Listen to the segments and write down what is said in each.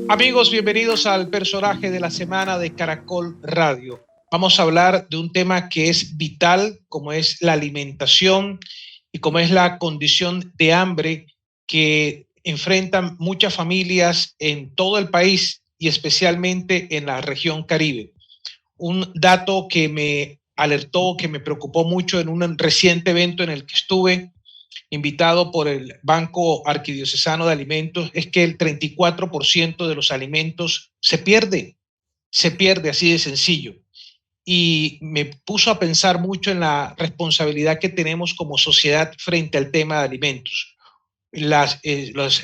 Amigos, bienvenidos al personaje de la semana de Caracol Radio. Vamos a hablar de un tema que es vital, como es la alimentación y como es la condición de hambre que enfrentan muchas familias en todo el país y especialmente en la región Caribe. Un dato que me alertó, que me preocupó mucho en un reciente evento en el que estuve, invitado por el Banco Arquidiocesano de Alimentos, es que el 34% de los alimentos se pierde así de sencillo. Y me puso a pensar mucho en la responsabilidad que tenemos como sociedad frente al tema de alimentos. La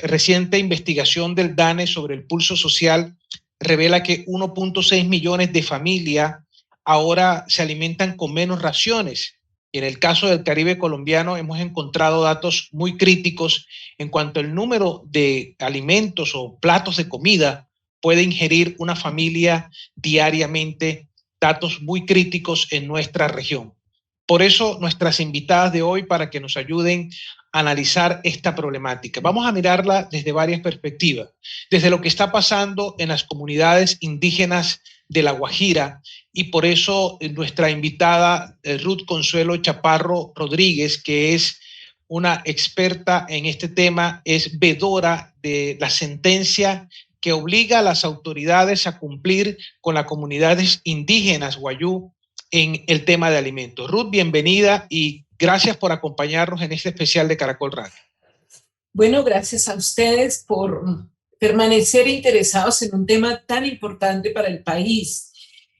reciente investigación del DANE sobre el pulso social revela que 1.6 millones de familias ahora se alimentan con menos raciones. Y en el caso del Caribe colombiano hemos encontrado datos muy críticos en cuanto al número de alimentos o platos de comida puede ingerir una familia diariamente, datos muy críticos en nuestra región. Por eso nuestras invitadas de hoy, para que nos ayuden a analizar esta problemática. Vamos a mirarla desde varias perspectivas, desde lo que está pasando en las comunidades indígenas de La Guajira, y por eso nuestra invitada Ruth Consuelo Chaparro Rodríguez, que es una experta en este tema, es vedora de la sentencia que obliga a las autoridades a cumplir con las comunidades indígenas Wayuu en el tema de alimentos. Ruth, bienvenida y gracias por acompañarnos en este especial de Caracol Radio. Bueno, gracias a ustedes por permanecer interesados en un tema tan importante para el país.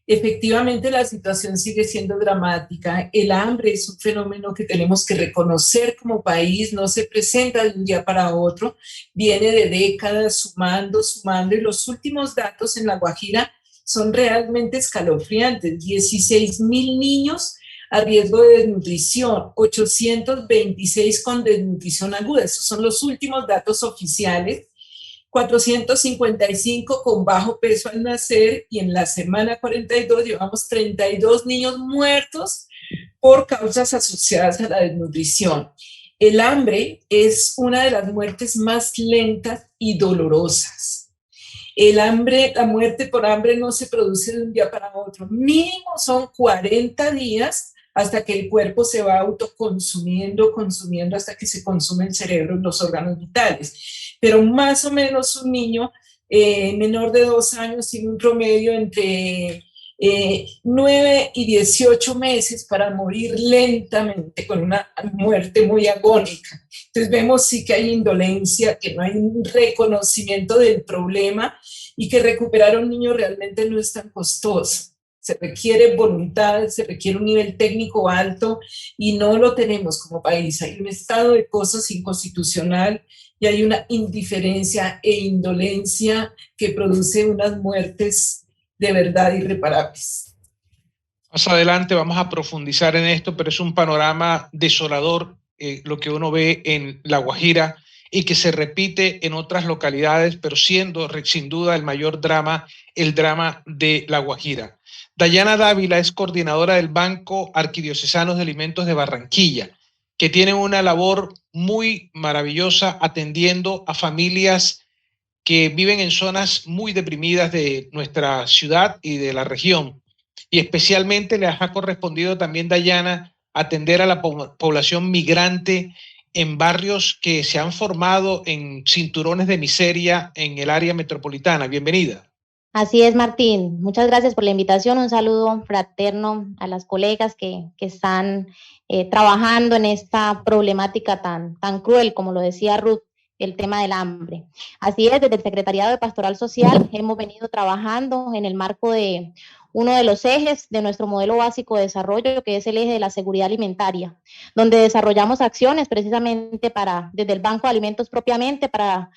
Efectivamente, la situación sigue siendo dramática. El hambre es un fenómeno que tenemos que reconocer como país, no se presenta de un día para otro, viene de décadas sumando, y los últimos datos en La Guajira son realmente escalofriantes. 16,000 niños a riesgo de desnutrición, 826 con desnutrición aguda. Esos son los últimos datos oficiales. 455 con bajo peso al nacer, y en la semana 42 llevamos 32 niños muertos por causas asociadas a la desnutrición. El hambre es una de las muertes más lentas y dolorosas. La muerte por hambre no se produce de un día para otro. Mínimo son 40 días hasta que el cuerpo se va autoconsumiendo, hasta que se consume el cerebro y los órganos vitales. Pero más o menos un niño menor de 2 años tiene un promedio entre 9 y 18 meses para morir lentamente, con una muerte muy agónica. Entonces vemos sí que hay indolencia, que no hay un reconocimiento del problema y que recuperar a un niño realmente no es tan costoso. Se requiere voluntad, se requiere un nivel técnico alto y no lo tenemos como país. Hay un estado de cosas inconstitucional y hay una indiferencia e indolencia que produce unas muertes de verdad irreparables. Más adelante vamos a profundizar en esto, pero es un panorama desolador lo que uno ve en La Guajira y que se repite en otras localidades, pero siendo sin duda el mayor drama, el drama de La Guajira. Dayana Dávila es coordinadora del Banco Arquidiocesano de Alimentos de Barranquilla, que tiene una labor muy maravillosa atendiendo a familias que viven en zonas muy deprimidas de nuestra ciudad y de la región. Y especialmente les ha correspondido también, Dayana, atender a la población migrante en barrios que se han formado en cinturones de miseria en el área metropolitana. Bienvenida. Así es, Martín. Muchas gracias por la invitación. Un saludo fraterno a las colegas que están trabajando en esta problemática tan cruel, como lo decía Ruth, el tema del hambre. Así es, desde el Secretariado de Pastoral Social hemos venido trabajando en el marco de uno de los ejes de nuestro modelo básico de desarrollo, que es el eje de la seguridad alimentaria, donde desarrollamos acciones precisamente desde el Banco de Alimentos propiamente, para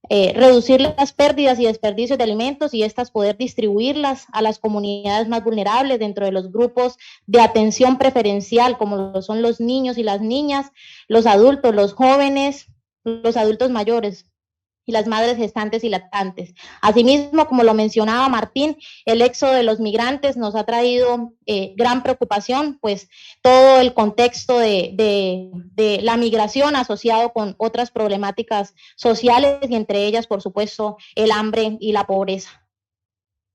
reducir las pérdidas y desperdicios de alimentos y estas poder distribuirlas a las comunidades más vulnerables dentro de los grupos de atención preferencial, como lo son los niños y las niñas, los adultos, los jóvenes, los adultos mayores. y las madres gestantes y lactantes. Asimismo, como lo mencionaba Martín, el éxodo de los migrantes nos ha traído gran preocupación, pues todo el contexto de la migración asociado con otras problemáticas sociales y entre ellas, por supuesto, el hambre y la pobreza.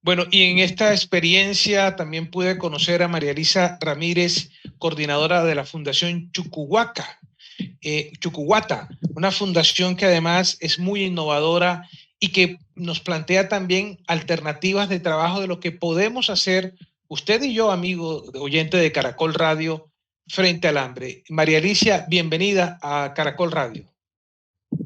Bueno, y en esta experiencia también pude conocer a María Elisa Ramírez, coordinadora de la Fundación Chucuhuata, una fundación que además es muy innovadora y que nos plantea también alternativas de trabajo de lo que podemos hacer usted y yo, amigo oyente de Caracol Radio, frente al hambre. María Alicia, bienvenida a Caracol Radio.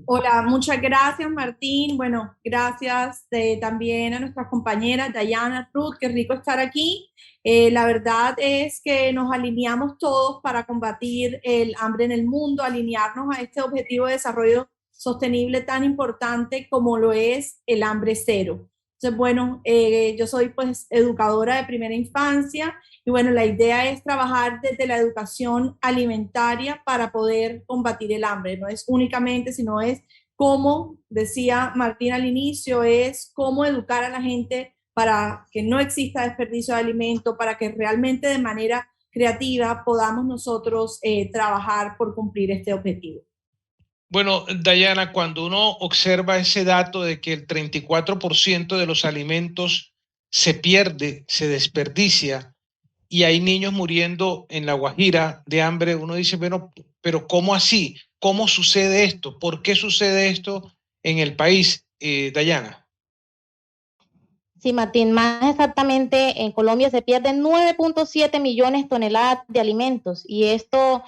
Hola, muchas gracias Martín. Bueno, gracias también a nuestras compañeras Dayana, Ruth, qué rico estar aquí. La verdad es que nos alineamos todos para combatir el hambre en el mundo, alinearnos a este objetivo de desarrollo sostenible tan importante como lo es el hambre cero. Entonces, bueno, yo soy pues educadora de primera infancia y bueno, la idea es trabajar desde la educación alimentaria para poder combatir el hambre. No es únicamente, sino es cómo, decía Martín al inicio, es cómo educar a la gente para que no exista desperdicio de alimento, para que realmente de manera creativa podamos nosotros trabajar por cumplir este objetivo. Bueno, Dayana, cuando uno observa ese dato de que el 34% de los alimentos se pierde, se desperdicia, y hay niños muriendo en La Guajira de hambre, uno dice, bueno, pero ¿cómo así? ¿Cómo sucede esto? ¿Por qué sucede esto en el país, Dayana? Sí, Martín, más exactamente en Colombia se pierden 9.7 millones de toneladas de alimentos y esto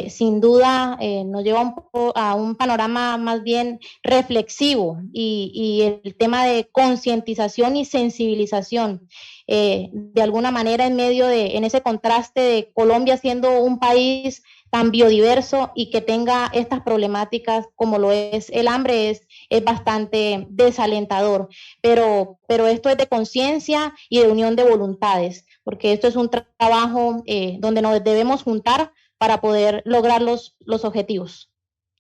sin duda nos lleva a un panorama más bien reflexivo y el tema de concientización y sensibilización. De alguna manera en ese contraste de Colombia siendo un país tan biodiverso y que tenga estas problemáticas como lo es el hambre es bastante desalentador, pero esto es de conciencia y de unión de voluntades, porque esto es un trabajo donde nos debemos juntar para poder lograr los objetivos.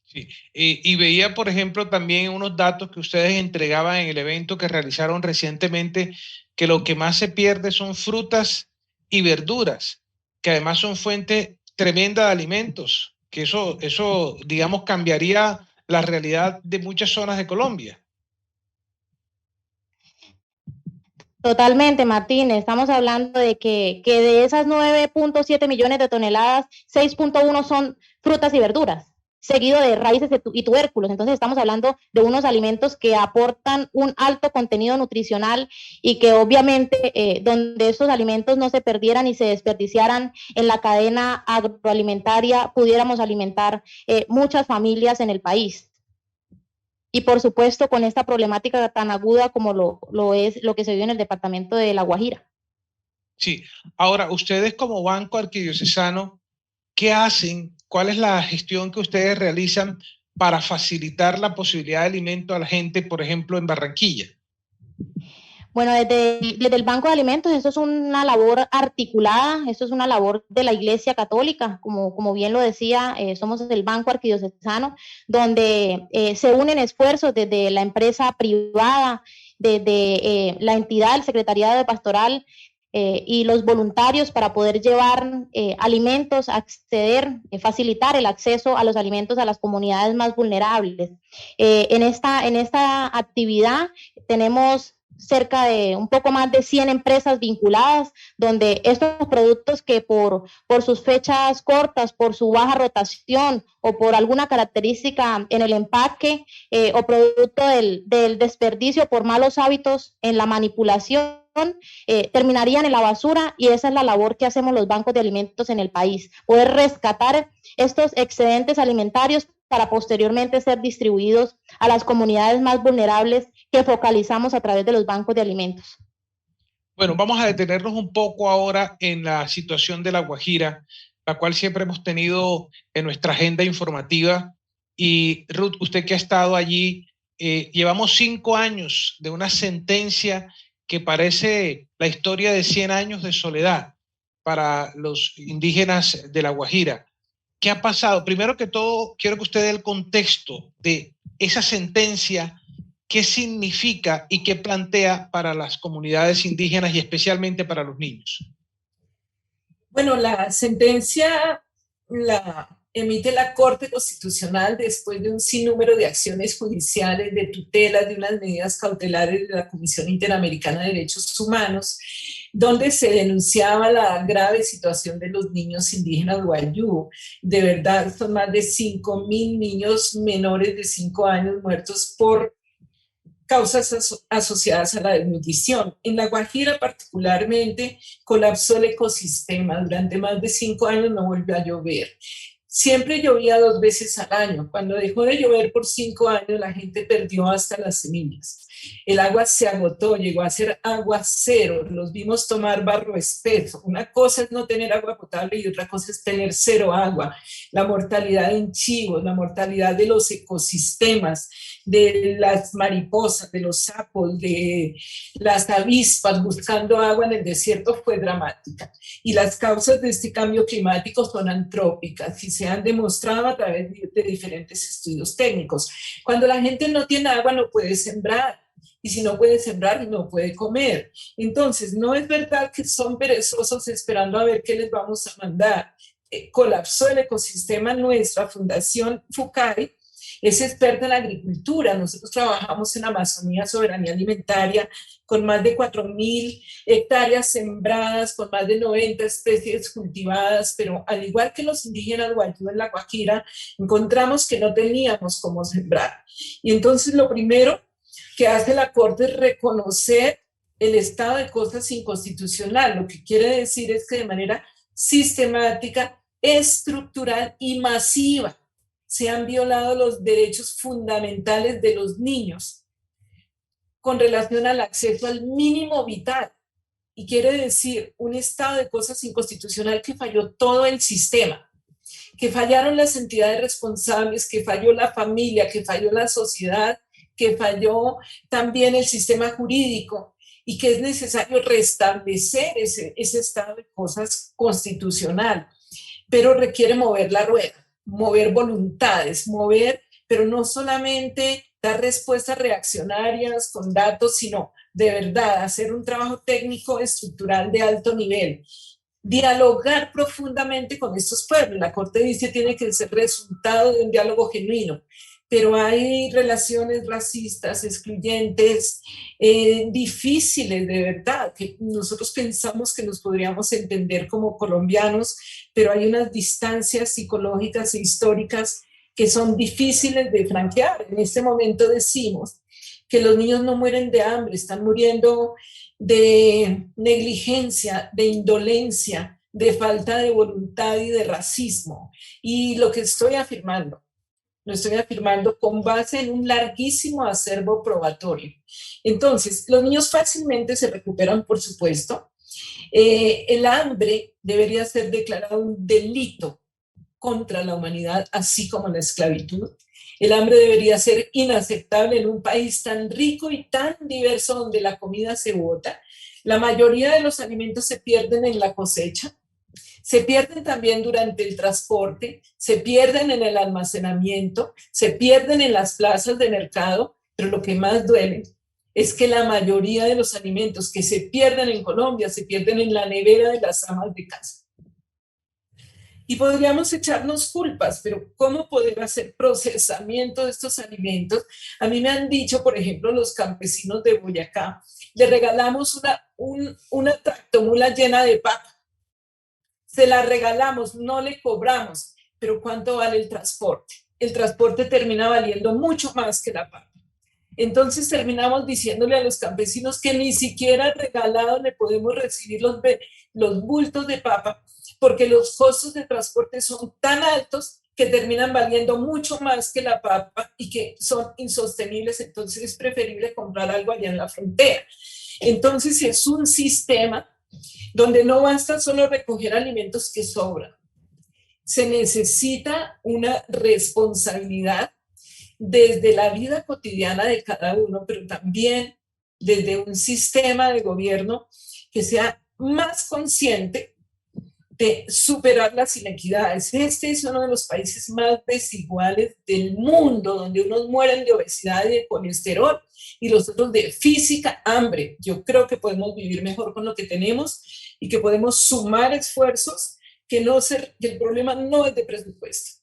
Sí, y veía, por ejemplo, también unos datos que ustedes entregaban en el evento que realizaron recientemente, que lo que más se pierde son frutas y verduras, que además son fuente tremenda de alimentos, que eso, digamos, cambiaría la realidad de muchas zonas de Colombia. Totalmente, Martín. Estamos hablando de que de esas 9.7 millones de toneladas, 6.1 son frutas y verduras, seguido de raíces y tubérculos. Entonces estamos hablando de unos alimentos que aportan un alto contenido nutricional y que obviamente donde estos alimentos no se perdieran y se desperdiciaran en la cadena agroalimentaria, pudiéramos alimentar muchas familias en el país. Y por supuesto con esta problemática tan aguda como lo es lo que se vive en el departamento de La Guajira. Sí, ahora ustedes como Banco Arquidiocesano, ¿qué hacen? ¿Cuál es la gestión que ustedes realizan para facilitar la posibilidad de alimento a la gente, por ejemplo, en Barranquilla? Bueno, desde el Banco de Alimentos, esto es una labor articulada, esto es una labor de la Iglesia Católica, como bien lo decía, somos el Banco Arquidiocesano, donde se unen esfuerzos desde la empresa privada, desde la entidad, el Secretariado de Pastoral, y los voluntarios para poder llevar alimentos, acceder, facilitar el acceso a los alimentos a las comunidades más vulnerables. En esta actividad tenemos cerca de un poco más de 100 empresas vinculadas, donde estos productos que por sus fechas cortas, por su baja rotación o por alguna característica en el empaque o producto del desperdicio por malos hábitos en la manipulación, terminarían en la basura, y esa es la labor que hacemos los bancos de alimentos en el país, poder rescatar estos excedentes alimentarios para posteriormente ser distribuidos a las comunidades más vulnerables que focalizamos a través de los bancos de alimentos. Bueno, vamos a detenernos un poco ahora en la situación de La Guajira, la cual siempre hemos tenido en nuestra agenda informativa. Y Ruth, usted que ha estado allí, llevamos 5 años de una sentencia que parece la historia de 100 años de soledad para los indígenas de La Guajira. ¿Qué ha pasado? Primero que todo, quiero que usted dé el contexto de esa sentencia ¿qué significa y qué plantea para las comunidades indígenas y especialmente para los niños? Bueno, la sentencia la emite la Corte Constitucional después de un sinnúmero de acciones judiciales, de tutelas, de unas medidas cautelares de la Comisión Interamericana de Derechos Humanos, donde se denunciaba la grave situación de los niños indígenas wayuu. De verdad, son más de 5.000 niños menores de 5 años muertos por causas asociadas a la desnutrición. En La Guajira particularmente colapsó el ecosistema. Durante más de 5 años no volvió a llover. Siempre llovía 2 veces al año. Cuando dejó de llover por 5 años, la gente perdió hasta las semillas. El agua se agotó, llegó a ser agua cero. Los vimos tomar barro espeso. Una cosa es no tener agua potable y otra cosa es tener cero agua. La mortalidad en chivos, la mortalidad de los ecosistemas, de las mariposas, de los sapos, de las avispas buscando agua en el desierto fue dramática. Y las causas de este cambio climático son antrópicas y se han demostrado a través de diferentes estudios técnicos. Cuando la gente no tiene agua no puede sembrar. Y si no puede sembrar, no puede comer. Entonces, no es verdad que son perezosos esperando a ver qué les vamos a mandar. Colapsó el ecosistema. Nuestra Fundación FUCAI es experta en agricultura. Nosotros trabajamos en Amazonía, soberanía alimentaria, con más de 4.000 hectáreas sembradas, con más de 90 especies cultivadas, pero al igual que los indígenas wayuu en La Guajira, encontramos que no teníamos cómo sembrar. Y entonces lo primero que hace la Corte es reconocer el estado de cosas inconstitucional. Lo que quiere decir es que de manera sistemática, estructural y masiva se han violado los derechos fundamentales de los niños con relación al acceso al mínimo vital. Y quiere decir un estado de cosas inconstitucional que falló todo el sistema, que fallaron las entidades responsables, que falló la familia, que falló la sociedad, que falló también el sistema jurídico y que es necesario restablecer ese estado de cosas constitucional, pero requiere mover la rueda, mover voluntades, pero no solamente dar respuestas reaccionarias con datos, sino de verdad hacer un trabajo técnico estructural de alto nivel. Dialogar profundamente con estos pueblos. La Corte dice que tiene que ser resultado de un diálogo genuino, pero hay relaciones racistas, excluyentes, difíciles de verdad, que nosotros pensamos que nos podríamos entender como colombianos, pero hay unas distancias psicológicas e históricas que son difíciles de franquear. En este momento decimos que los niños no mueren de hambre, están muriendo de negligencia, de indolencia, de falta de voluntad y de racismo. Y lo que estoy afirmando, lo estoy afirmando con base en un larguísimo acervo probatorio. Entonces, los niños fácilmente se recuperan, por supuesto. El hambre debería ser declarado un delito contra la humanidad, así como la esclavitud. El hambre debería ser inaceptable en un país tan rico y tan diverso donde la comida se bota. La mayoría de los alimentos se pierden en la cosecha, se pierden también durante el transporte, se pierden en el almacenamiento, se pierden en las plazas de mercado, pero lo que más duele es que la mayoría de los alimentos que se pierden en Colombia se pierden en la nevera de las amas de casa. Y podríamos echarnos culpas, pero ¿cómo poder hacer procesamiento de estos alimentos? A mí me han dicho, por ejemplo, los campesinos de Boyacá, le regalamos una tractomula llena de papa. Se la regalamos, no le cobramos, pero ¿cuánto vale el transporte? El transporte termina valiendo mucho más que la papa. Entonces terminamos diciéndole a los campesinos que ni siquiera regalado le podemos recibir los bultos de papa, porque los costos de transporte son tan altos que terminan valiendo mucho más que la papa y que son insostenibles. Entonces es preferible comprar algo allá en la frontera. Entonces es un sistema donde no basta solo recoger alimentos que sobran. Se necesita una responsabilidad desde la vida cotidiana de cada uno, pero también desde un sistema de gobierno que sea más consciente de superar las inequidades. Este es uno de los países más desiguales del mundo, donde unos mueren de obesidad y de colesterol y los otros de física, hambre. Yo creo que podemos vivir mejor con lo que tenemos y que podemos sumar esfuerzos, que el problema no es de presupuesto,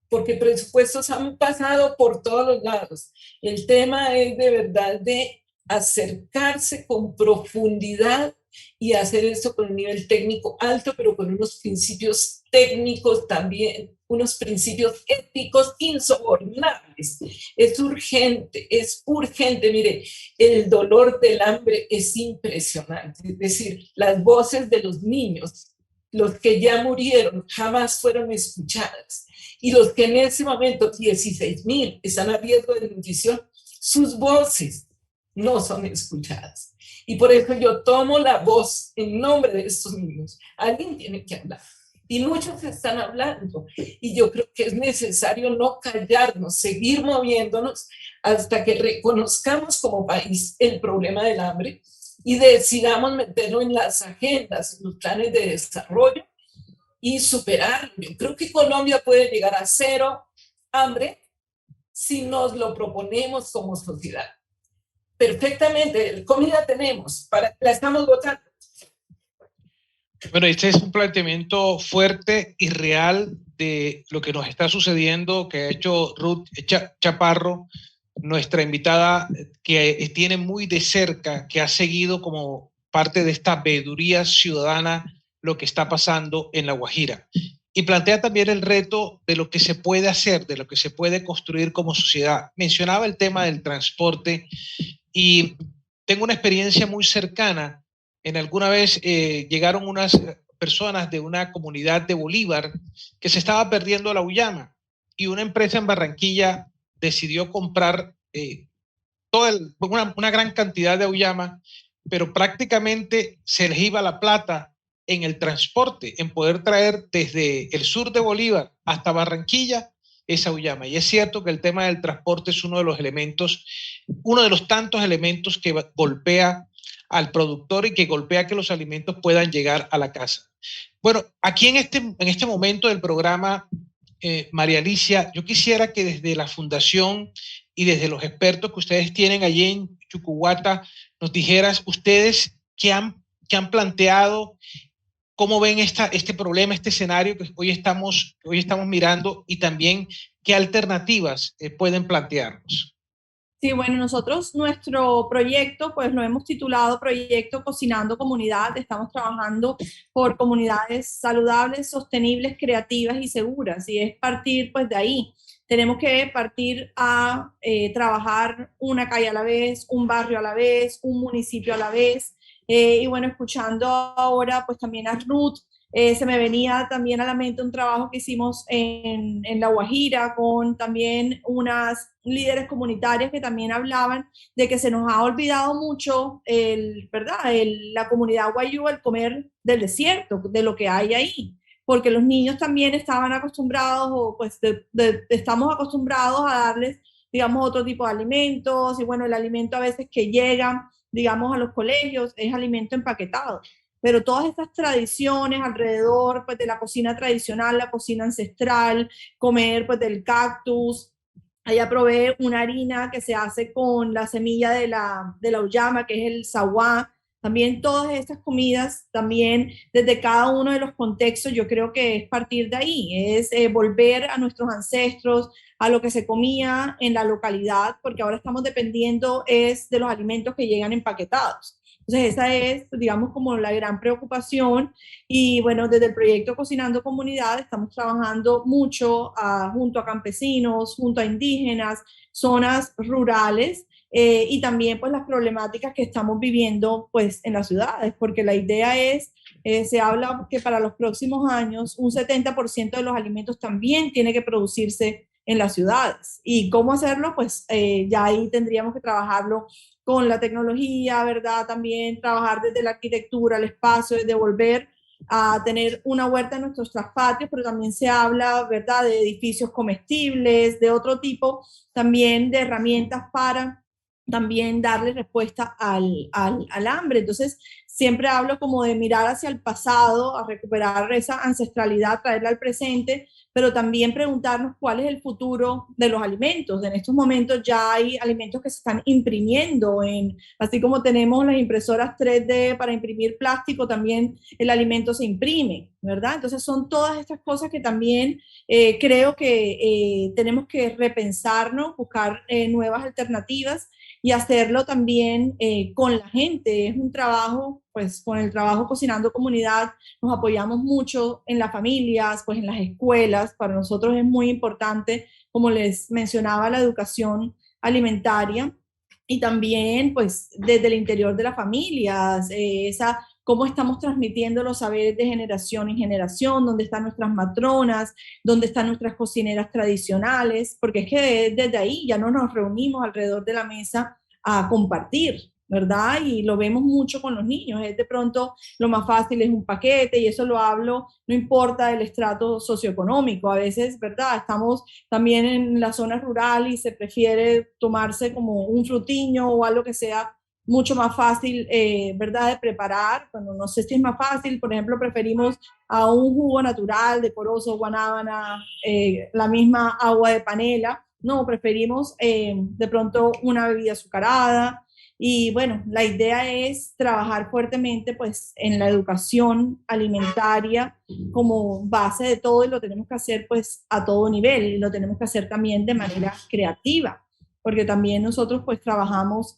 porque presupuestos han pasado por todos los lados. El tema es de verdad de acercarse con profundidad y hacer esto con un nivel técnico alto, pero con unos principios técnicos también, unos principios éticos insobornables. Es urgente. Mire, el dolor del hambre es impresionante. Es decir, las voces de los niños, los que ya murieron, jamás fueron escuchadas. Y los que en ese momento, 16.000, están a riesgo de nutrición, sus voces no son escuchadas. Y por eso yo tomo la voz en nombre de estos niños. Alguien tiene que hablar. Y muchos están hablando. Y yo creo que es necesario no callarnos, seguir moviéndonos hasta que reconozcamos como país el problema del hambre y decidamos meterlo en las agendas, en los planes de desarrollo y superarlo. Yo creo que Colombia puede llegar a cero hambre si nos lo proponemos como sociedad. Perfectamente, comida tenemos, la estamos votando. Bueno, este es un planteamiento fuerte y real de lo que nos está sucediendo, que ha hecho Ruth Chaparro, nuestra invitada, que tiene muy de cerca, que ha seguido como parte de esta veeduría ciudadana lo que está pasando en La Guajira. Y plantea también el reto de lo que se puede hacer, de lo que se puede construir como sociedad. Mencionaba el tema del transporte y tengo una experiencia muy cercana. En alguna vez llegaron unas personas de una comunidad de Bolívar que se estaba perdiendo la uyama y una empresa en Barranquilla decidió comprar una gran cantidad de uyama, pero prácticamente se les iba la plata en el transporte, en poder traer desde el sur de Bolívar hasta Barranquilla esa uyama. Y es cierto que el tema del transporte es uno de los elementos, uno de los tantos elementos que golpea al productor y que golpea que los alimentos puedan llegar a la casa. Bueno, aquí en este momento del programa, María Alicia, yo quisiera que desde la fundación y desde los expertos que ustedes tienen allí en Chucuhuata, nos dijeras ustedes qué han planteado, cómo ven este problema, este escenario que hoy estamos mirando y también qué alternativas pueden plantearnos. Sí, bueno, nosotros nuestro proyecto, pues lo hemos titulado Proyecto Cocinando Comunidad. Estamos trabajando por comunidades saludables, sostenibles, creativas y seguras. Y es partir, pues, de ahí. Tenemos que partir a trabajar una calle a la vez, un barrio a la vez, un municipio a la vez. Y bueno, escuchando ahora, pues también a Ruth, se me venía también a la mente un trabajo que hicimos en La Guajira con también unas líderes comunitarias que también hablaban de que se nos ha olvidado mucho, ¿verdad? La comunidad guayú, el comer del desierto, de lo que hay ahí, porque los niños también estaban acostumbrados, o pues estamos acostumbrados a darles, digamos, otro tipo de alimentos, y bueno, el alimento a veces que llega, digamos, a los colegios es alimento empaquetado. Pero todas estas tradiciones alrededor, pues, de la cocina tradicional, la cocina ancestral, comer, pues, del cactus. Allá probé una harina que se hace con la semilla de la uyama, que es el saguá. También todas estas comidas, también desde cada uno de los contextos, yo creo que es partir de ahí, es volver a nuestros ancestros, a lo que se comía en la localidad, porque ahora estamos dependiendo es de los alimentos que llegan empaquetados. Entonces esa es, digamos, como la gran preocupación. Y bueno, desde el proyecto Cocinando Comunidad estamos trabajando mucho junto a campesinos, junto a indígenas, zonas rurales, y también pues las problemáticas que estamos viviendo pues en las ciudades, porque la idea es, se habla que para los próximos años un 70% de los alimentos también tiene que producirse en las ciudades. ¿Y cómo hacerlo? Pues ya ahí tendríamos que trabajarlo con la tecnología, ¿verdad? También trabajar desde la arquitectura, el espacio, de volver a tener una huerta en nuestros traspatios, pero también se habla, ¿verdad?, de edificios comestibles, de otro tipo también de herramientas para también darle respuesta al hambre. Entonces, siempre hablo como de mirar hacia el pasado, a recuperar esa ancestralidad, traerla al presente, pero también preguntarnos cuál es el futuro de los alimentos. En estos momentos ya hay alimentos que se están imprimiendo, así como tenemos las impresoras 3D para imprimir plástico, también el alimento se imprime, ¿verdad? Entonces son todas estas cosas que también creo que tenemos que repensarnos, buscar nuevas alternativas y hacerlo también con la gente. Es un trabajo, pues con el trabajo Cocinando Comunidad nos apoyamos mucho en las familias, pues en las escuelas. Para nosotros es muy importante, como les mencionaba, la educación alimentaria y también pues desde el interior de las familias, cómo estamos transmitiendo los saberes de generación en generación, dónde están nuestras matronas, dónde están nuestras cocineras tradicionales, porque es que desde ahí ya no nos reunimos alrededor de la mesa a compartir, ¿verdad? Y lo vemos mucho con los niños, es de pronto lo más fácil es un paquete y eso lo hablo, no importa el estrato socioeconómico, a veces, ¿verdad? Estamos también en la zona rural y se prefiere tomarse como un frutiño o algo que sea mucho más fácil, ¿verdad?, de preparar. Bueno, no sé si es más fácil, por ejemplo, preferimos a un jugo natural de corozo, guanábana, la misma agua de panela. No, preferimos de pronto una bebida azucarada. Y bueno, la idea es trabajar fuertemente pues en la educación alimentaria como base de todo y lo tenemos que hacer pues a todo nivel y lo tenemos que hacer también de manera creativa porque también nosotros pues trabajamos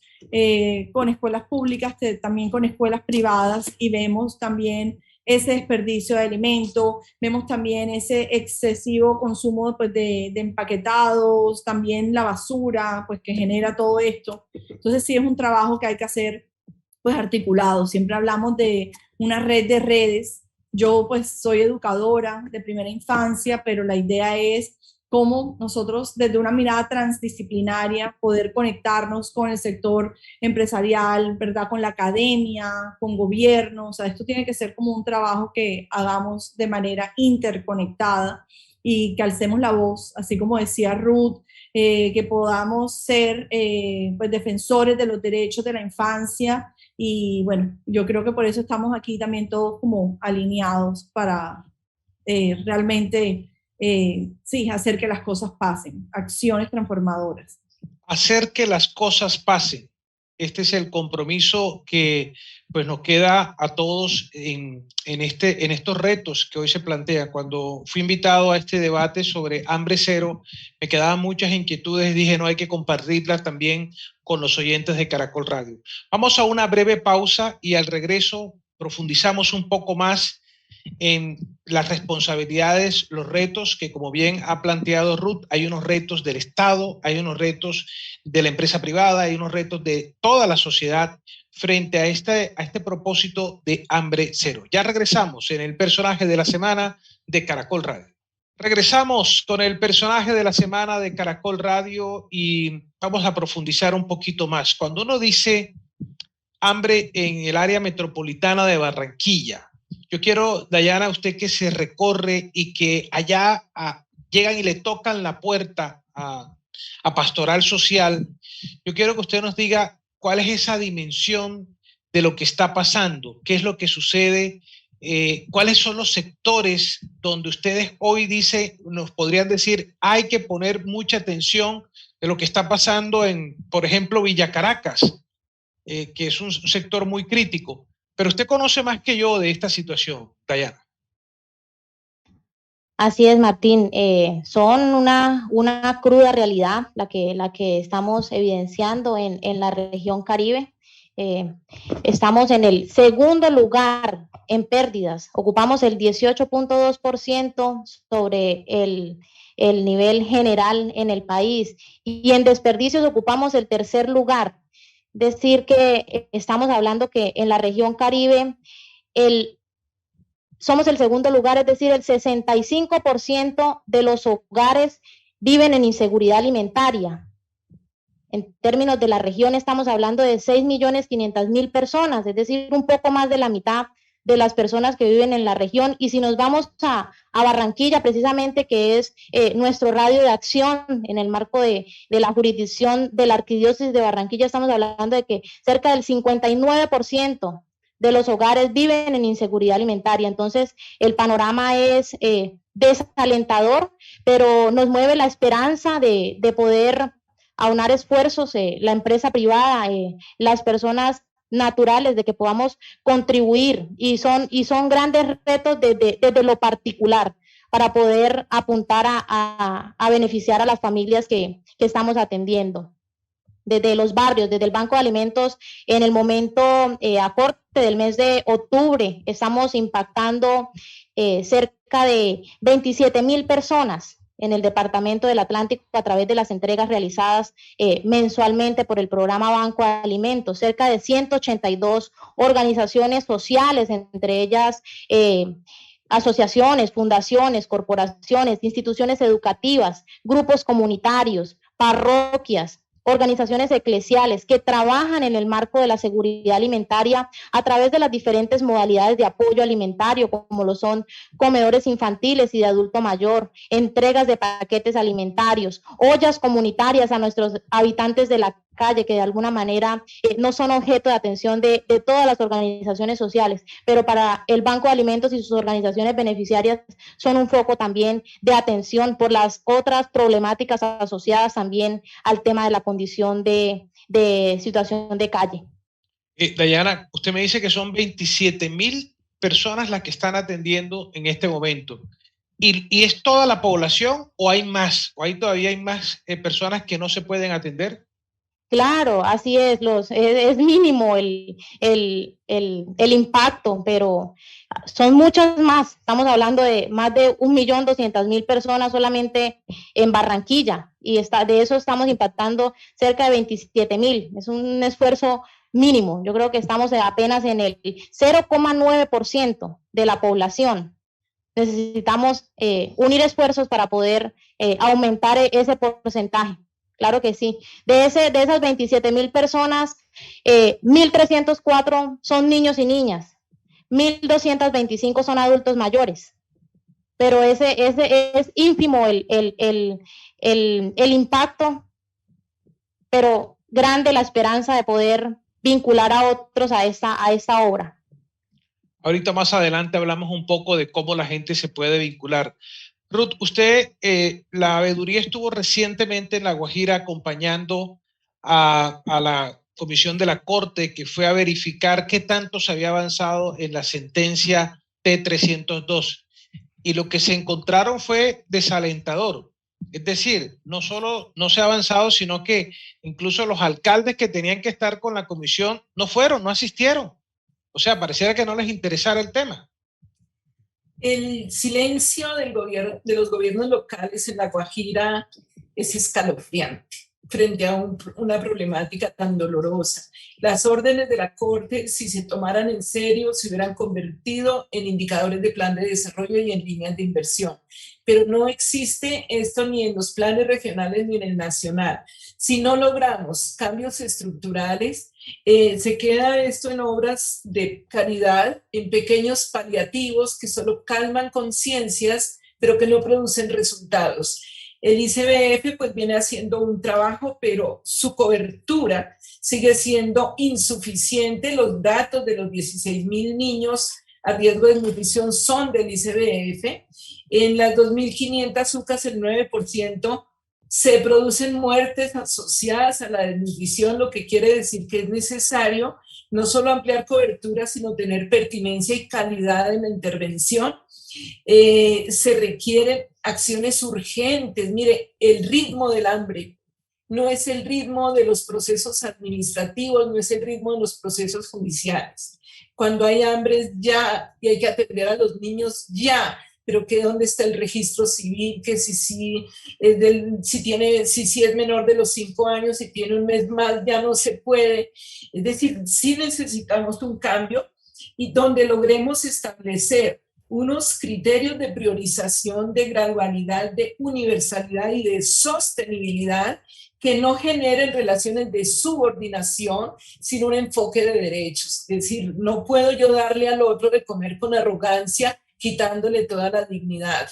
con escuelas públicas, también con escuelas privadas y vemos también ese desperdicio de alimento, vemos también ese excesivo consumo pues, de empaquetados, también la basura pues, que genera todo esto. Entonces sí es un trabajo que hay que hacer pues articulado. Siempre hablamos de una red de redes. Yo pues soy educadora de primera infancia, pero la idea es cómo nosotros desde una mirada transdisciplinaria poder conectarnos con el sector empresarial, ¿verdad? Con la academia, con gobierno, o sea, esto tiene que ser como un trabajo que hagamos de manera interconectada y que alcemos la voz, así como decía Ruth, que podamos ser pues defensores de los derechos de la infancia y bueno, yo creo que por eso estamos aquí también todos como alineados para realmente sí, hacer que las cosas pasen, acciones transformadoras. Hacer que las cosas pasen. Este es el compromiso que pues, nos queda a todos en estos retos que hoy se plantean. Cuando fui invitado a este debate sobre hambre cero, me quedaban muchas inquietudes. Dije, no, hay que compartirlas también con los oyentes de Caracol Radio. Vamos a una breve pausa y al regreso profundizamos un poco más en las responsabilidades, los retos que, como bien ha planteado Ruth, hay unos retos del Estado, hay unos retos de la empresa privada, hay unos retos de toda la sociedad frente a este propósito de hambre cero. Ya regresamos en el personaje de la semana de Caracol Radio. Regresamos con el personaje de la semana de Caracol Radio y vamos a profundizar un poquito más. Cuando uno dice hambre en el área metropolitana de Barranquilla, yo quiero, Dayana, usted que se recorre y que allá llegan y le tocan la puerta a Pastoral Social, yo quiero que usted nos diga cuál es esa dimensión de lo que está pasando, qué es lo que sucede, cuáles son los sectores donde ustedes hoy nos podrían decir, hay que poner mucha atención de lo que está pasando en, por ejemplo, Villa Caracas, que es un sector muy crítico. Pero usted conoce más que yo de esta situación, Dayana. Así es, Martín. Son una cruda realidad la que estamos evidenciando en la región Caribe. Estamos en el segundo lugar en pérdidas. Ocupamos el 18.2% sobre el nivel general en el país. Y en desperdicios ocupamos el tercer lugar. Decir que estamos hablando que en la región Caribe somos el segundo lugar, es decir, el 65% de los hogares viven en inseguridad alimentaria. En términos de la región estamos hablando de 6.500.000 personas, es decir, un poco más de la mitad de las personas que viven en la región. Y si nos vamos a Barranquilla, precisamente, que es nuestro radio de acción en el marco de la jurisdicción de la Arquidiócesis de Barranquilla, estamos hablando de que cerca del 59% de los hogares viven en inseguridad alimentaria. Entonces, el panorama es desalentador, pero nos mueve la esperanza de poder aunar esfuerzos, la empresa privada, las personas naturales, de que podamos contribuir, y son grandes retos desde lo particular para poder apuntar a beneficiar a las familias que estamos atendiendo. Desde los barrios, desde el Banco de Alimentos, en el momento a corte del mes de octubre, estamos impactando cerca de 27,000 personas en el Departamento del Atlántico a través de las entregas realizadas mensualmente por el programa Banco de Alimentos. Cerca de 182 organizaciones sociales, entre ellas asociaciones, fundaciones, corporaciones, instituciones educativas, grupos comunitarios, parroquias, organizaciones eclesiales que trabajan en el marco de la seguridad alimentaria a través de las diferentes modalidades de apoyo alimentario, como lo son comedores infantiles y de adulto mayor, entregas de paquetes alimentarios, ollas comunitarias a nuestros habitantes de la calle, que de alguna manera no son objeto de atención de todas las organizaciones sociales, pero para el Banco de Alimentos y sus organizaciones beneficiarias son un foco también de atención por las otras problemáticas asociadas también al tema de la condición de situación de calle. Dayana, usted me dice que son 27,000 personas las que están atendiendo en este momento. ¿Y es toda la población o hay más? ¿O todavía hay más personas que no se pueden atender? Claro, así es, es mínimo el impacto, pero son muchas más. Estamos hablando de más de 1.200.000 personas solamente en Barranquilla, y de eso estamos impactando cerca de 27,000. Es un esfuerzo mínimo. Yo creo que estamos apenas en el 0,9% de la población. Necesitamos unir esfuerzos para poder aumentar ese porcentaje. Claro que sí. De esas 27,000 personas, 1.304 son niños y niñas, 1.225 son adultos mayores, pero ese es ínfimo el impacto, pero grande la esperanza de poder vincular a otros a esta obra. Ahorita más adelante hablamos un poco de cómo la gente se puede vincular. Ruth, usted, la veeduría estuvo recientemente en La Guajira acompañando a la comisión de la Corte, que fue a verificar qué tanto se había avanzado en la sentencia T-302. Y lo que se encontraron fue desalentador. Es decir, no solo no se ha avanzado, sino que incluso los alcaldes que tenían que estar con la comisión no fueron, no asistieron. O sea, pareciera que no les interesara el tema. El silencio del gobierno, de los gobiernos locales en La Guajira es escalofriante frente a una problemática tan dolorosa. Las órdenes de la Corte, si se tomaran en serio, se hubieran convertido en indicadores de plan de desarrollo y en líneas de inversión. Pero no existe esto ni en los planes regionales ni en el nacional. Si no logramos cambios estructurales, se queda esto en obras de caridad, en pequeños paliativos que solo calman conciencias, pero que no producen resultados. El ICBF pues viene haciendo un trabajo, pero su cobertura sigue siendo insuficiente. Los datos de los 16,000 niños a riesgo de desnutrición son del ICBF. En las 2.500 UCAs, el 9% se producen muertes asociadas a la desnutrición, lo que quiere decir que es necesario no solo ampliar cobertura, sino tener pertinencia y calidad en la intervención. Se requieren acciones urgentes. Mire, el ritmo del hambre no es el ritmo de los procesos administrativos, no es el ritmo de los procesos judiciales. Cuando hay hambre ya, y hay que atender a los niños ya, pero que dónde está el registro civil, que si es menor de los 5 años, si tiene un mes más, ya no se puede. Es decir, sí necesitamos un cambio y donde logremos establecer unos criterios de priorización, de gradualidad, de universalidad y de sostenibilidad que no generen relaciones de subordinación, sino un enfoque de derechos. Es decir, no puedo yo darle al otro de comer con arrogancia, quitándole toda la dignidad.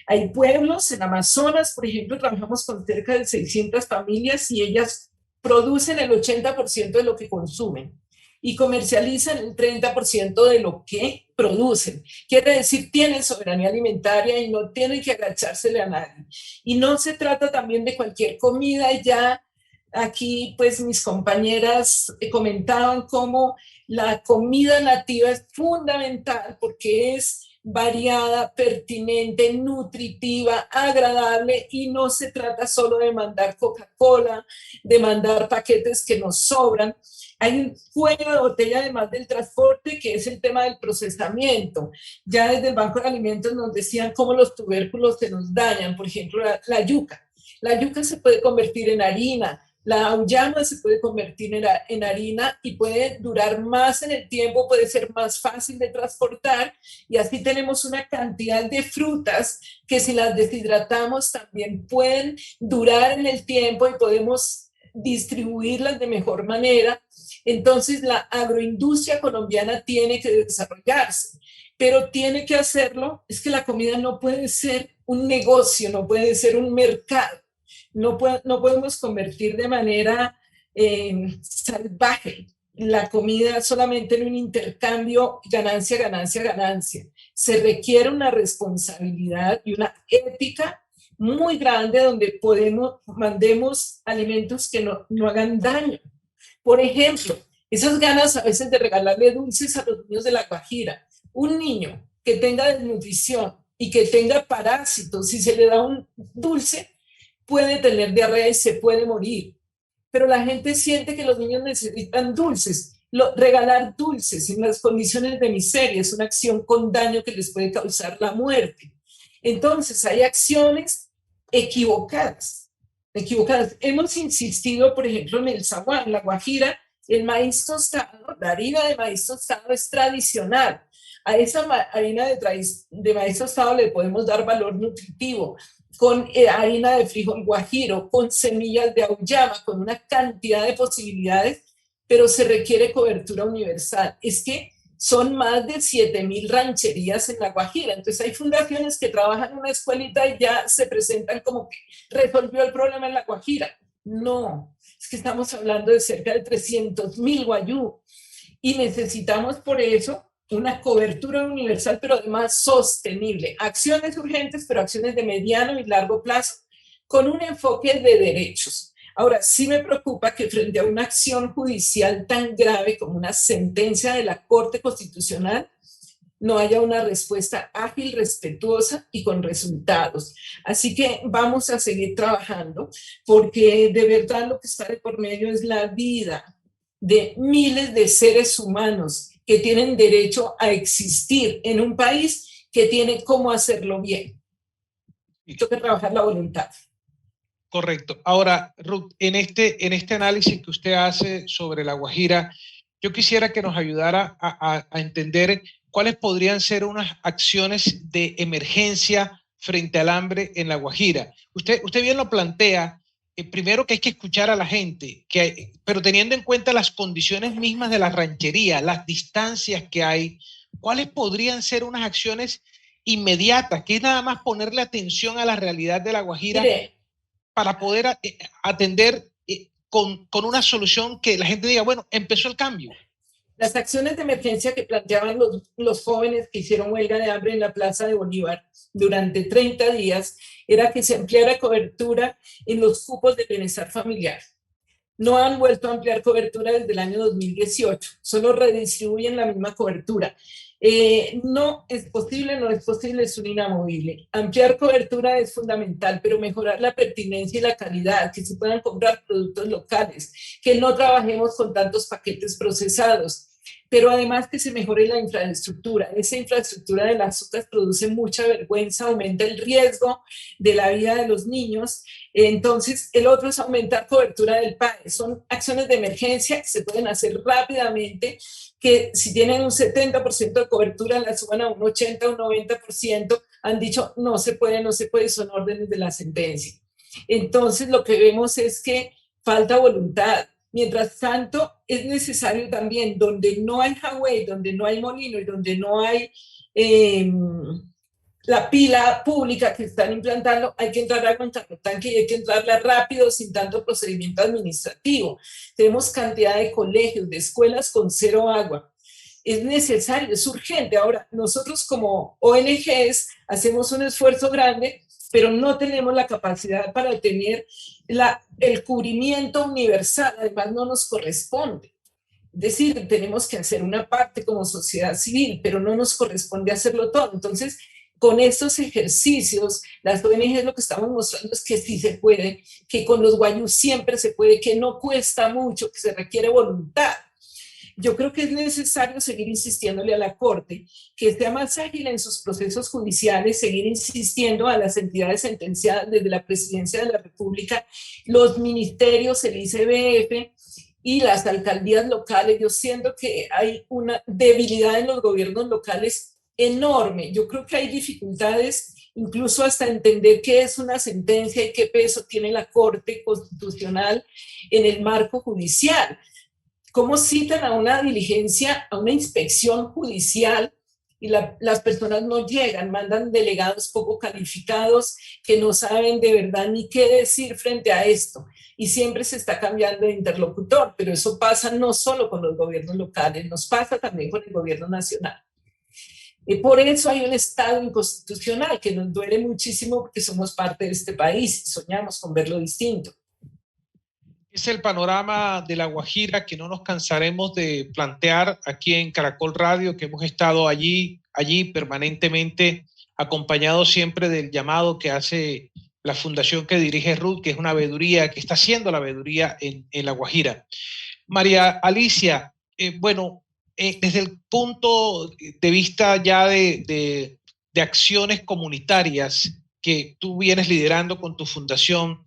Hay pueblos en Amazonas, por ejemplo, trabajamos con cerca de 600 familias y ellas producen el 80% de lo que consumen y comercializan el 30% de lo que producen. Quiere decir, tienen soberanía alimentaria y no tienen que agachársele a nadie. Y no se trata también de cualquier comida. Ya aquí, pues, mis compañeras comentaban cómo la comida nativa es fundamental porque es variada, pertinente, nutritiva, agradable, y no se trata solo de mandar Coca-Cola, de mandar paquetes que nos sobran. Hay un cuello de botella además del transporte, que es el tema del procesamiento. Ya desde el Banco de Alimentos nos decían cómo los tubérculos se nos dañan. Por ejemplo, la yuca. La yuca se puede convertir en harina, la auyama se puede convertir en harina y puede durar más en el tiempo, puede ser más fácil de transportar, y así tenemos una cantidad de frutas que si las deshidratamos también pueden durar en el tiempo y podemos distribuirlas de mejor manera. Entonces la agroindustria colombiana tiene que desarrollarse, pero tiene que hacerlo. Es que la comida no puede ser un negocio, no puede ser un mercado. No podemos convertir de manera salvaje la comida solamente en un intercambio ganancia, ganancia, ganancia. Se requiere una responsabilidad y una ética muy grande donde mandemos alimentos que no hagan daño. Por ejemplo, esas ganas a veces de regalarle dulces a los niños de La Guajira. Un niño que tenga desnutrición y que tenga parásitos, si se le da un dulce, puede tener diarrea y se puede morir. Pero la gente siente que los niños necesitan dulces. Regalar dulces en las condiciones de miseria es una acción con daño que les puede causar la muerte. Entonces, hay acciones equivocadas. Hemos insistido, por ejemplo, en el zaguán, en La Guajira, el maíz tostado, la harina de maíz tostado es tradicional. A esa harina de maíz tostado le podemos dar valor nutritivo, con harina de frijol guajiro, con semillas de auyama, con una cantidad de posibilidades, pero se requiere cobertura universal. Es que son más de 7,000 rancherías en La Guajira, entonces hay fundaciones que trabajan en una escuelita y ya se presentan como que resolvió el problema en La Guajira. No, es que estamos hablando de cerca de 300,000 guayú y necesitamos por eso una cobertura universal, pero además sostenible. Acciones urgentes, pero acciones de mediano y largo plazo, con un enfoque de derechos. Ahora, sí me preocupa que frente a una acción judicial tan grave como una sentencia de la Corte Constitucional, no haya una respuesta ágil, respetuosa y con resultados. Así que vamos a seguir trabajando, porque de verdad lo que está de por medio es la vida de miles de seres humanos que tienen derecho a existir en un país que tiene cómo hacerlo bien. Tengo que trabajar la voluntad. Correcto. Ahora, Ruth, en este análisis que usted hace sobre La Guajira, yo quisiera que nos ayudara a entender cuáles podrían ser unas acciones de emergencia frente al hambre en La Guajira. Usted bien lo plantea. Primero, que hay que escuchar a la gente, pero teniendo en cuenta las condiciones mismas de la ranchería, las distancias que hay, ¿cuáles podrían ser unas acciones inmediatas? Que es nada más ponerle atención a la realidad de La Guajira para poder atender con una solución que la gente diga, bueno, empezó el cambio. Las acciones de emergencia que planteaban los jóvenes que hicieron huelga de hambre en la Plaza de Bolívar durante 30 días era que se ampliara cobertura en los cupos de bienestar familiar. No han vuelto a ampliar cobertura desde el año 2018, solo redistribuyen la misma cobertura. No es posible, es un inamovible. Ampliar cobertura es fundamental, pero mejorar la pertinencia y la calidad, que se puedan comprar productos locales, que no trabajemos con tantos paquetes procesados. pero además que se mejore la infraestructura. Esa infraestructura de las UCAS produce mucha vergüenza, aumenta el riesgo de la vida de los niños. Entonces, el otro es aumentar cobertura del PAE. Son acciones de emergencia que se pueden hacer rápidamente, que si tienen un 70% de cobertura la suban a un 80, un 90%. Han dicho no se puede, no se puede, son órdenes de la sentencia. Entonces, lo que vemos es que falta voluntad. Mientras tanto, es necesario también, donde no hay highway, donde no hay molino y donde no hay la pila pública que están implantando, hay que entrar a tanque y hay que entrarla rápido, sin tanto procedimiento administrativo. Tenemos cantidad de colegios, de escuelas con cero agua. Es necesario, es urgente. Ahora, nosotros como ONGs hacemos un esfuerzo grande, pero no tenemos la capacidad para tener el cubrimiento universal, además no nos corresponde. Es decir, tenemos que hacer una parte como sociedad civil, pero no nos corresponde hacerlo todo. Entonces, con estos ejercicios, las ONGs lo que estamos mostrando es que sí se puede, que con los guayús siempre se puede, que no cuesta mucho, que se requiere voluntad. Yo creo que es necesario seguir insistiéndole a la Corte que sea más ágil en sus procesos judiciales, seguir insistiendo a las entidades sentenciadas desde la Presidencia de la República, los ministerios, el ICBF y las alcaldías locales. Yo siento que hay una debilidad en los gobiernos locales enorme. Yo creo que hay dificultades incluso hasta entender qué es una sentencia y qué peso tiene la Corte Constitucional en el marco judicial. ¿Cómo citan a una diligencia, a una inspección judicial y las personas no llegan? Mandan delegados poco calificados que no saben de verdad ni qué decir frente a esto. Y siempre se está cambiando de interlocutor, pero eso pasa no solo con los gobiernos locales, nos pasa también con el gobierno nacional. Y por eso hay un Estado inconstitucional que nos duele muchísimo porque somos parte de este país y soñamos con verlo distinto. Es el panorama de La Guajira que no nos cansaremos de plantear aquí en Caracol Radio, que hemos estado allí permanentemente, acompañados siempre del llamado que hace la fundación que dirige Ruth, que es una veeduría, que está haciendo la veeduría en La Guajira. María Alicia, desde el punto de vista ya de acciones comunitarias que tú vienes liderando con tu fundación,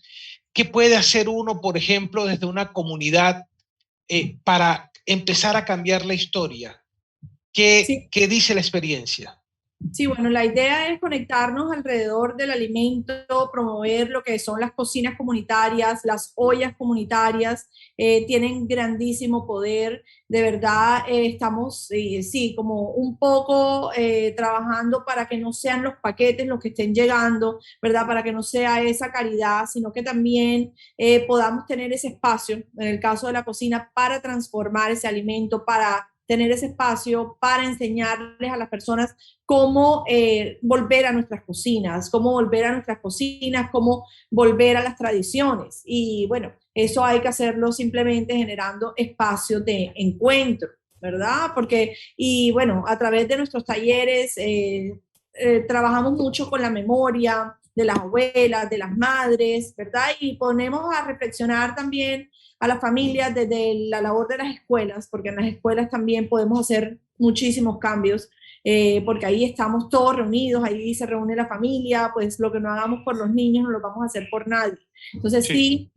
¿qué puede hacer uno, por ejemplo, desde una comunidad para empezar a cambiar la historia? ¿Qué dice la experiencia? Sí, bueno, la idea es conectarnos alrededor del alimento, promover lo que son las cocinas comunitarias, las ollas comunitarias, tienen grandísimo poder. De verdad, estamos, como un poco trabajando para que no sean los paquetes los que estén llegando, ¿verdad? Para que no sea esa caridad, sino que también podamos tener ese espacio, en el caso de la cocina, para transformar ese alimento, para tener ese espacio para enseñarles a las personas cómo volver a nuestras cocinas, cómo volver a las tradiciones. Y bueno, eso hay que hacerlo simplemente generando espacios de encuentro, ¿verdad? Porque, y bueno, a través de nuestros talleres trabajamos mucho con la memoria de las abuelas, de las madres, ¿verdad? Y ponemos a reflexionar también a las familias desde la labor de las escuelas, porque en las escuelas también podemos hacer muchísimos cambios, porque ahí estamos todos reunidos, ahí se reúne la familia, pues lo que no hagamos por los niños no lo vamos a hacer por nadie. Entonces sí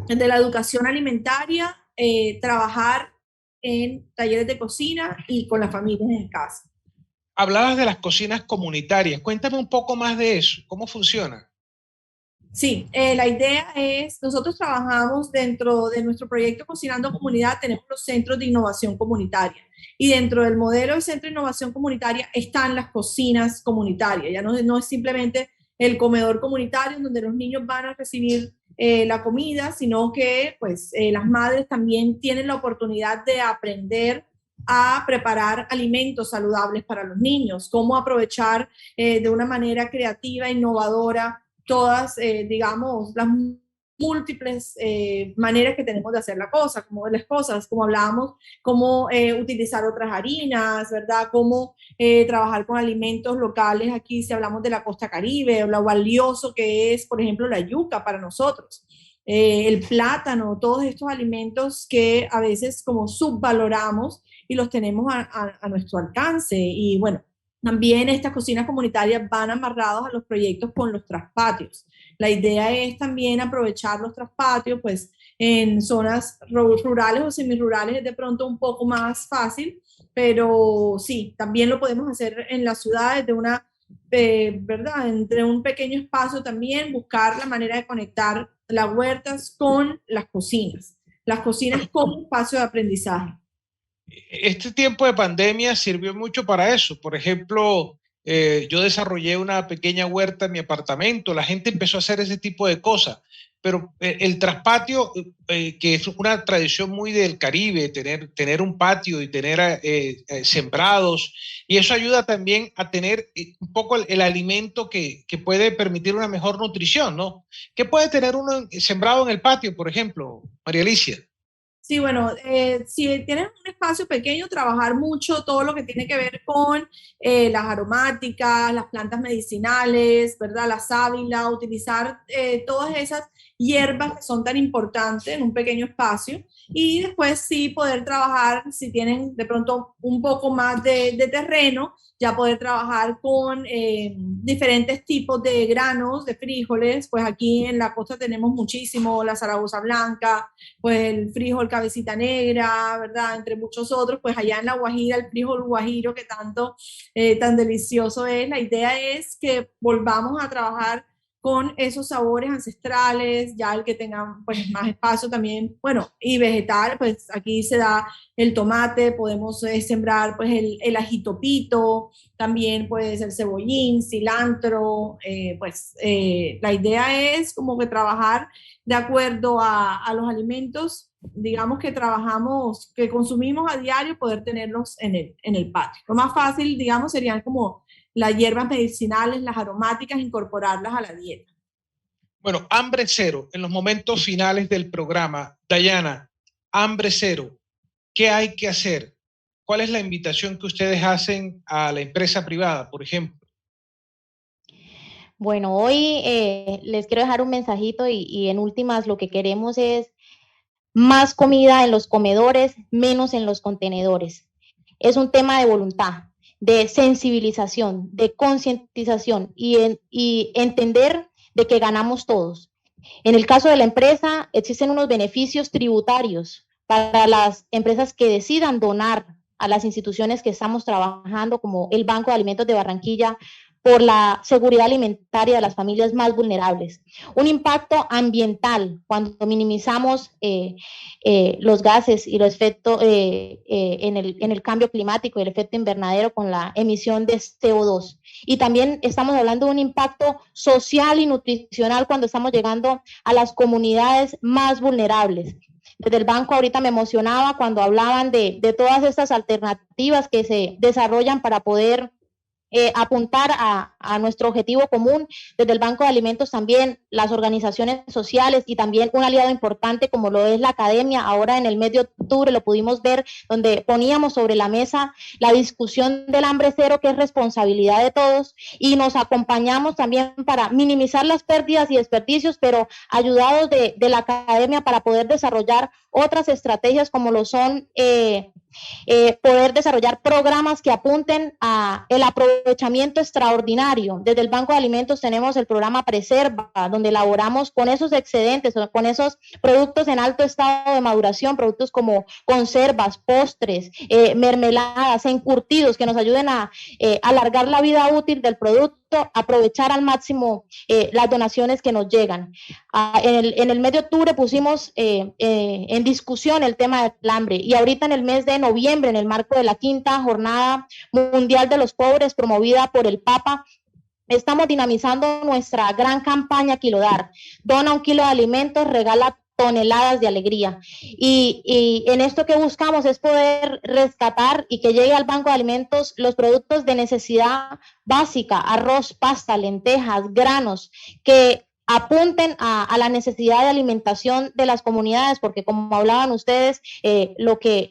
de la educación alimentaria, trabajar en talleres de cocina y con las familias en casa. Hablabas de las cocinas comunitarias, cuéntame un poco más de eso, ¿cómo funciona? Sí, la idea es, nosotros trabajamos dentro de nuestro proyecto Cocinando Comunidad, tenemos los centros de innovación comunitaria y dentro del modelo de centro de innovación comunitaria están las cocinas comunitarias, ya no es simplemente el comedor comunitario en donde los niños van a recibir la comida, sino que pues las madres también tienen la oportunidad de aprender a preparar alimentos saludables para los niños, cómo aprovechar de una manera creativa, innovadora, todas, digamos, las múltiples maneras que tenemos de hacer las cosas, como hablábamos, cómo utilizar otras harinas, ¿verdad? Cómo trabajar con alimentos locales aquí, si hablamos de la costa Caribe, o lo valioso que es, por ejemplo, la yuca para nosotros. el plátano, todos estos alimentos que a veces como subvaloramos y los tenemos a nuestro alcance. Y bueno, también estas cocinas comunitarias van amarrados a los proyectos con los traspatios. La idea es también aprovechar los traspatios, pues en zonas rurales o semirurales es de pronto un poco más fácil, pero sí, también lo podemos hacer en las ciudades de una, ¿verdad? Entre un pequeño espacio también, buscar la manera de conectar las huertas con las cocinas como espacio de aprendizaje. Este tiempo de pandemia sirvió mucho para eso. Por ejemplo, yo desarrollé una pequeña huerta en mi apartamento, la gente empezó a hacer ese tipo de cosas, pero el traspatio, que es una tradición muy del Caribe, tener un patio y tener sembrados, y eso ayuda también a tener un poco el alimento que puede permitir una mejor nutrición, ¿no? ¿Qué puede tener uno sembrado en el patio, por ejemplo, María Alicia? Sí, bueno, si tienes un espacio pequeño, trabajar mucho todo lo que tiene que ver con las aromáticas, las plantas medicinales, ¿verdad? La sábila, utilizar todas esas hierbas que son tan importantes en un pequeño espacio y después sí poder trabajar, si tienen de pronto un poco más de terreno, ya poder trabajar con diferentes tipos de granos, de frijoles, pues aquí en la costa tenemos muchísimo la Zaragoza blanca, pues el frijol cabecita negra, ¿verdad? Entre muchos otros, pues allá en La Guajira, el frijol guajiro que tanto, tan delicioso es. La idea es que volvamos a trabajar con esos sabores ancestrales, ya el que tenga pues más espacio también, bueno, y vegetal, pues aquí se da el tomate, podemos sembrar pues el ajito pito, también puede ser cebollín, cilantro, la idea es como que trabajar de acuerdo a los alimentos, digamos que trabajamos, que consumimos a diario, poder tenerlos en el patio. Lo más fácil, digamos, serían como las hierbas medicinales, las aromáticas, incorporarlas a la dieta. Bueno, hambre cero, en los momentos finales del programa. Dayana, hambre cero, ¿qué hay que hacer? ¿Cuál es la invitación que ustedes hacen a la empresa privada, por ejemplo? Bueno, hoy les quiero dejar un mensajito y en últimas lo que queremos es más comida en los comedores, menos en los contenedores. Es un tema de voluntad, de sensibilización, de concientización y entender de que ganamos todos. En el caso de la empresa, existen unos beneficios tributarios para las empresas que decidan donar a las instituciones que estamos trabajando, como el Banco de Alimentos de Barranquilla, por la seguridad alimentaria de las familias más vulnerables. Un impacto ambiental cuando minimizamos los gases y los efectos en el cambio climático y el efecto invernadero con la emisión de CO2. Y también estamos hablando de un impacto social y nutricional cuando estamos llegando a las comunidades más vulnerables. Desde el banco ahorita me emocionaba cuando hablaban de todas estas alternativas que se desarrollan para poder apuntar a nuestro objetivo común. Desde el Banco de Alimentos también, las organizaciones sociales y también un aliado importante como lo es la academia. Ahora en el mes de octubre lo pudimos ver, donde poníamos sobre la mesa la discusión del hambre cero, que es responsabilidad de todos, y nos acompañamos también para minimizar las pérdidas y desperdicios, pero ayudados de la academia para poder desarrollar otras estrategias como lo son poder desarrollar programas que apunten a el aprovechamiento extraordinario. Desde el Banco de Alimentos tenemos el programa Preserva, donde elaboramos con esos excedentes, con esos productos en alto estado de maduración, productos como conservas, postres, mermeladas, encurtidos, que nos ayuden a alargar la vida útil del producto, aprovechar al máximo las donaciones que nos llegan. En el mes de octubre pusimos en discusión el tema del hambre, y ahorita en el mes de noviembre, en el marco de la 5ª Jornada Mundial de los Pobres promovida por el Papa, estamos dinamizando nuestra gran campaña Kilodar. Dona 1 kilo de alimentos, regala toneladas de alegría. Y en esto que buscamos es poder rescatar y que llegue al Banco de Alimentos los productos de necesidad básica: arroz, pasta, lentejas, granos, que apunten a la necesidad de alimentación de las comunidades, porque como hablaban ustedes, lo que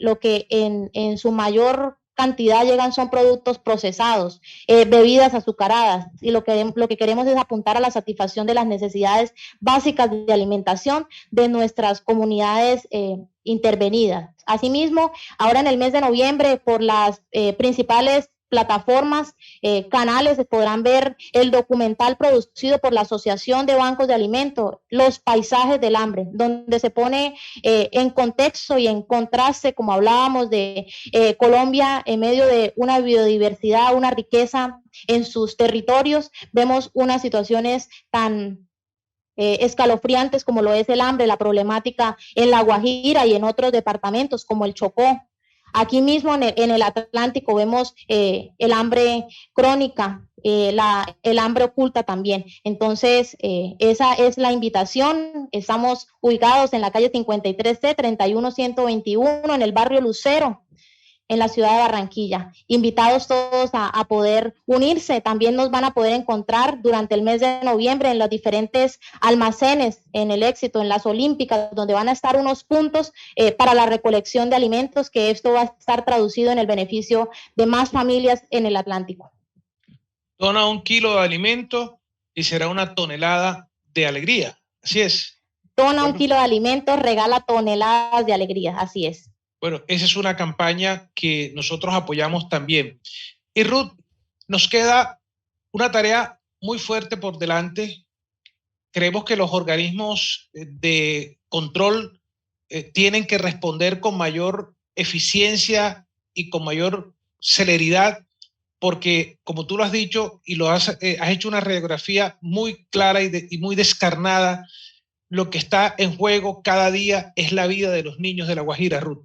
en su mayor cantidad llegan son productos procesados, bebidas azucaradas, y lo que queremos es apuntar a la satisfacción de las necesidades básicas de alimentación de nuestras comunidades intervenidas. Asimismo, ahora en el mes de noviembre, por las principales plataformas, canales, podrán ver el documental producido por la Asociación de Bancos de Alimentos, Los Paisajes del Hambre, donde se pone en contexto y en contraste, como hablábamos, de Colombia en medio de una biodiversidad, una riqueza en sus territorios. Vemos unas situaciones tan escalofriantes como lo es el hambre, la problemática en La Guajira y en otros departamentos como el Chocó. Aquí mismo en el Atlántico vemos el hambre crónica, el hambre oculta también. Entonces, esa es la invitación. Estamos ubicados en la calle 53C, 31121, en el barrio Lucero, en la ciudad de Barranquilla. Invitados todos a poder unirse. También nos van a poder encontrar durante el mes de noviembre en los diferentes almacenes, en el Éxito, en las Olímpicas, donde van a estar unos puntos para la recolección de alimentos, que esto va a estar traducido en el beneficio de más familias en el Atlántico. Dona 1 kilo de alimento y será 1 tonelada de alegría. Así es. Dona 1 kilo de alimentos, regala toneladas de alegría. Así es. Bueno, esa es una campaña que nosotros apoyamos también. Y Ruth, nos queda una tarea muy fuerte por delante. Creemos que los organismos de control tienen que responder con mayor eficiencia y con mayor celeridad, porque como tú lo has dicho y lo has hecho una radiografía muy clara y muy descarnada, lo que está en juego cada día es la vida de los niños de La Guajira, Ruth.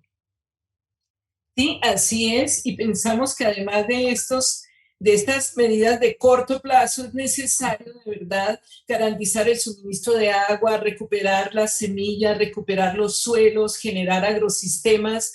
Sí, así es, y pensamos que además de estas medidas de corto plazo es necesario de verdad garantizar el suministro de agua, recuperar las semillas, recuperar los suelos, generar agrosistemas,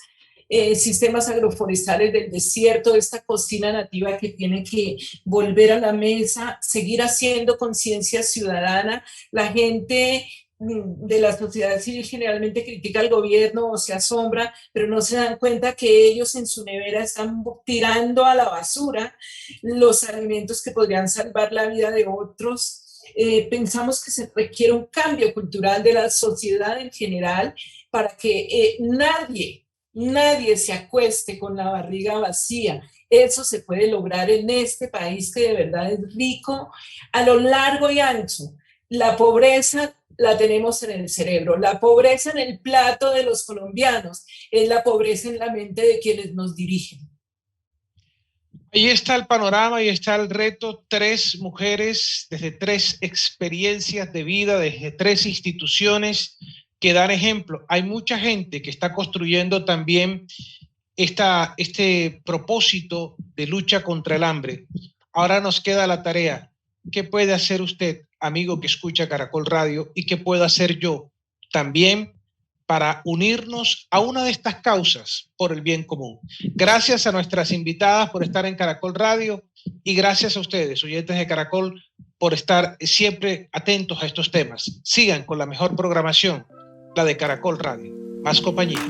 sistemas agroforestales del desierto, esta cocina nativa que tiene que volver a la mesa, seguir haciendo conciencia ciudadana. La gente de la sociedad civil generalmente critica al gobierno o se asombra, pero no se dan cuenta que ellos en su nevera están tirando a la basura los alimentos que podrían salvar la vida de otros. Pensamos que se requiere un cambio cultural de la sociedad en general para que nadie se acueste con la barriga vacía. Eso se puede lograr en este país que de verdad es rico a lo largo y ancho. La pobreza la tenemos en el cerebro, la pobreza en el plato de los colombianos, es la pobreza en la mente de quienes nos dirigen. Ahí está el panorama y está el reto. 3 mujeres desde 3 experiencias de vida, desde 3 instituciones que dan ejemplo. Hay mucha gente que está construyendo también este propósito de lucha contra el hambre. Ahora nos queda la tarea. ¿Qué puede hacer usted, amigo que escucha Caracol Radio, y qué puedo hacer yo también para unirnos a una de estas causas por el bien común? Gracias a nuestras invitadas por estar en Caracol Radio y gracias a ustedes, oyentes de Caracol, por estar siempre atentos a estos temas. Sigan con la mejor programación, la de Caracol Radio. Más compañía.